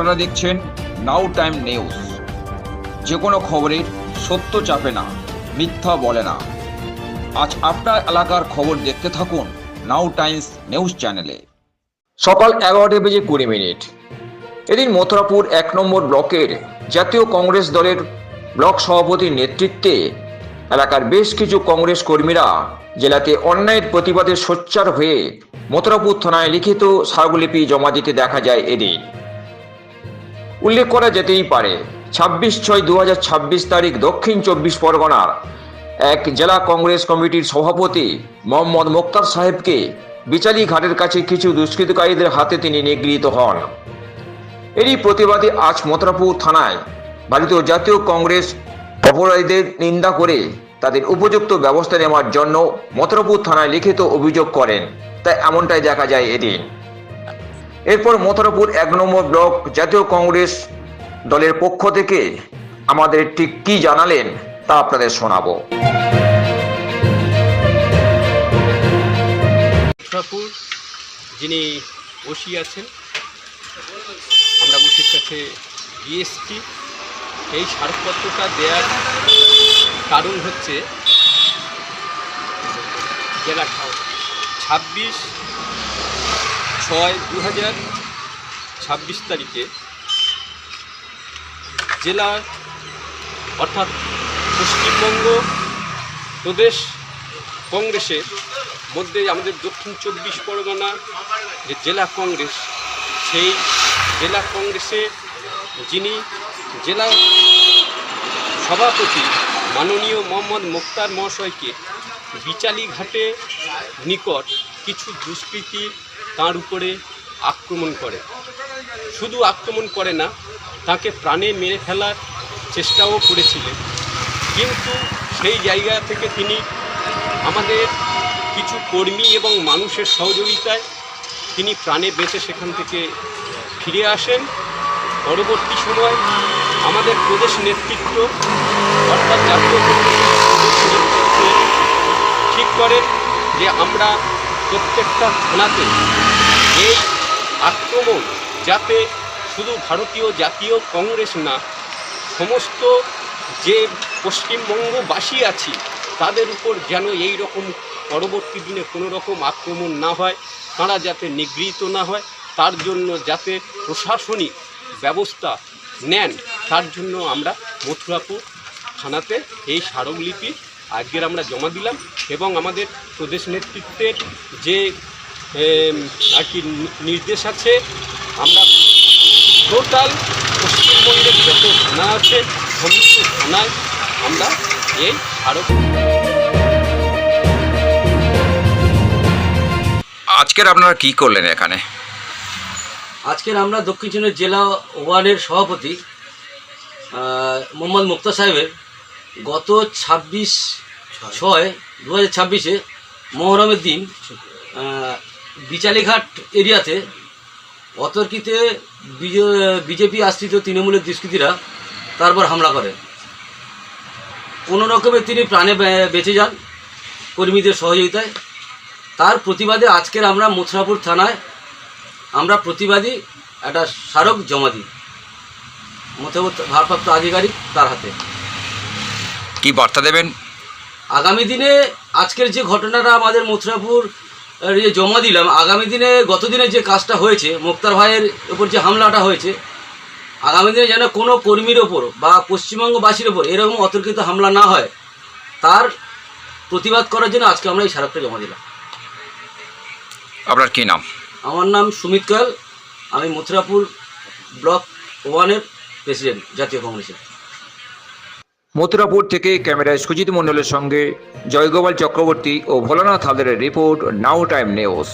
আপনারা দেখছেন নাও time news. যে কোনো খবরের সত্য চাপে না, মিথ্যা বলে না। আজ আপনার এলাকার খবর দেখতে থাকুন নাও টাইমস নিউজ চ্যানেলে। সকাল 11:20 এদিন মথুরাপুর 1 নম্বর ব্লকের জাতীয় কংগ্রেস দলের ব্লক সভাপতির নেতৃত্বে এলাকার বেশ কিছু কংগ্রেস কর্মীরা জেলাতে অন্যায়ের প্রতিবাদে সোচ্চার হয়ে মথুরাপুর থানায় লিখিত স্মারকলিপি জমা দিতে দেখা যায়। এদিন উল্লেখ করা যেতেই পারে 26/6/2026 তারিখ দক্ষিণ 24 পরগনার এক জেলা কংগ্রেস কমিটির সভাপতি মোহাম্মদ মোক্তার সাহেবকে বিচালি ঘাটের কাছে কিছু দুষ্কৃতকারীদের হাতে তিনি নিগৃহীত হন। এরই প্রতিবাদে আজ মথুরাপুর থানায় ভারতীয় জাতীয় কংগ্রেস অপরাধীদের নিন্দা করে তাদের উপযুক্ত ব্যবস্থা নেওয়ার জন্য মথুরাপুর থানায় লিখিত অভিযোগ করেন। তাই এমনটাই দেখা যায় এদিন। এরপর মথুরাপুর 1 নম্বর ব্লক জাতীয় কংগ্রেস দলের পক্ষ থেকে আমাদের ঠিক কি জানালেন তা আপনাদের শোনাবো। মথুরাপুর যিনি ওসি আছেন, আমরা ওসির কাছে গিয়েছি। এই স্মারকপত্রটা দেওয়ার কারণ হচ্ছে জেলা 26/6/2026 তারিখে জেলা অর্থাৎ পশ্চিমবঙ্গ প্রদেশ কংগ্রেসের মধ্যে আমাদের দক্ষিণ 24 পরগনা যে জেলা কংগ্রেস, সেই জেলা কংগ্রেসে যিনি জেলা সভাপতি মাননীয় মোহাম্মদ মোক্তার মহাশয়কে বিচালি ঘাটে নিকট কিছু দুষ্কৃতী তাঁর উপরে আক্রমণ করে। শুধু আক্রমণ করে না, তাকে প্রাণে মেরে ফেলার চেষ্টাও করেছিলেন। কিন্তু সেই জায়গা থেকে তিনি আমাদের কিছু কর্মী এবং মানুষের সহযোগিতায় তিনি প্রাণে বেঁচে সেখান থেকে ফিরে আসেন। পরবর্তী সময় আমাদের প্রদেশ নেতৃত্ব অর্থাৎ জাতীয় নেতৃত্ব ঠিক করেন যে আমরা প্রত্যেকটা থানাতে এই আক্রমণ যাতে শুধু ভারতীয় জাতীয় কংগ্রেস না, সমস্ত যে পশ্চিমবঙ্গবাসী আছি তাদের উপর যেন এই রকম পরবর্তী দিনে কোনো রকম আক্রমণ না হয়, তারা যাতে নিগৃহীত না হয়, তার জন্য যাতে প্রশাসনিক ব্যবস্থা নেন, তার জন্য আমরা মথুরাপুর থানাতে এই স্মারকলিপি আজকের আমরা জমা দিলাম। এবং আমাদের প্রদেশ নেতৃত্বের যে আর কি নির্দেশ আছে, আমরা টোটাল পশ্চিমবঙ্গের যত থানা আছে সমস্ত থানায় আমরা এই স্মারক। আজকের আপনারা কি করলেন এখানে? আজকের আমরা দক্ষিণ জেলা ওয়ানের সভাপতি মোহাম্মদ মুক্তা সাহেবের গত 26/6/2026 মহরমের দিন বিচালিঘাট এরিয়াতে অতর্কিতে বিজেপি আশ্রিত তৃণমূলের দুষ্কৃতীরা তারপর হামলা করে। কোনো রকমে তিনি প্রাণে বেঁচে যান কর্মীদের সহযোগিতায়। তার প্রতিবাদে আজকের আমরা মথুরাপুর থানায় আমরা প্রতিবাদী একটা স্মারক জমা দিই মথুরাপুর ভারপ্রাপ্ত আধিকারিক তার হাতে। কি বার্তা দেবেন আগামী দিনে আজকের যে ঘটনাটা আমাদের মথুরাপুর জমা দিলাম, আগামী দিনে গতদিনে যে কাজটা হয়েছে মোক্তার ভাইয়ের উপর যে হামলাটা হয়েছে, আগামী দিনে যেন কোনো কর্মীর ওপর বা পশ্চিমবঙ্গবাসীর ওপর এরকম অতর্কিত হামলা না হয়, তার প্রতিবাদ করার জন্য আজকে আমরা এই স্মারকটা জমা দিলাম। আপনার কি নাম? আমার নাম সুমিত কয়াল, আমি মথুরাপুর ব্লক 1-এর প্রেসিডেন্ট জাতীয় কংগ্রেসের। মথুরাপুর থেকে ক্যামেরায় সুজিত মণ্ডলের সঙ্গে জয়গোপাল চক্রবর্তী ও ভোলানাথ হালদারের রিপোর্ট, নাও টাইম নিউজ।